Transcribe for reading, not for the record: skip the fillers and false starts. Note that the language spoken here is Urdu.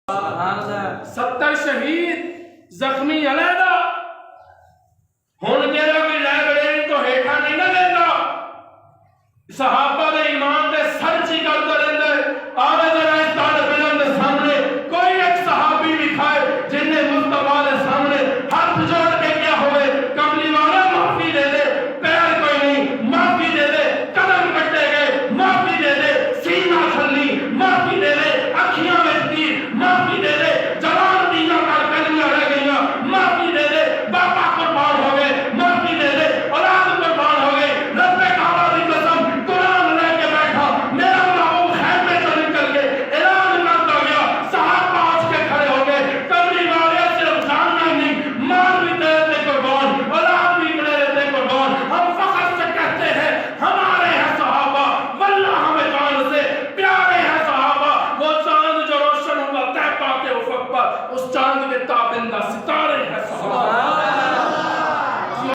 70 شہید زخمی علیحدہ ہن جڑا کوئی لائبریری تو ہیٹھا نہیں نہ دیتا صحابہ دے ایمان دے سر چی کرتا رہتا ہے آوے ذرا اس طالب علم دے سامنے کوئی ایک صحابی دکھائے جن نے مصطفیٰ دے سامنے ہاتھ جوڑ کے کیا ہوئے کملی والا معافی دے دے پیر کوئی نہیں معافی دے دے قدم کٹے گئے معافی دے دے سینہ کھلی معافی دے دے اکھیاں میں تیر معافی دے دے جوان دینا کر کلیاں رہ گئیاں معافی دے دے باپا قربان ہو گئے معافی دے دے اولاد قربان ہو گئے رب کعبہ کی قسم قرآن لے کے بیٹھا میرا محبوب خیمے سے نکل کے اعلان کرتا گیا صحابہ آج کے کھڑے ہو گئے کمری والے صرف جاننا نہیں مال بھی دے دیتے قربان اولاد بھی دے دیتے قربان ہم فخر سے کہتے ہیں ہمارے ہیں صحابہ واللہ ہمیں جان سے پیارے ہیں صحابہ وہ چاند جو روشن ہوا طے پا کے افق پر اس چاند کے تابندہ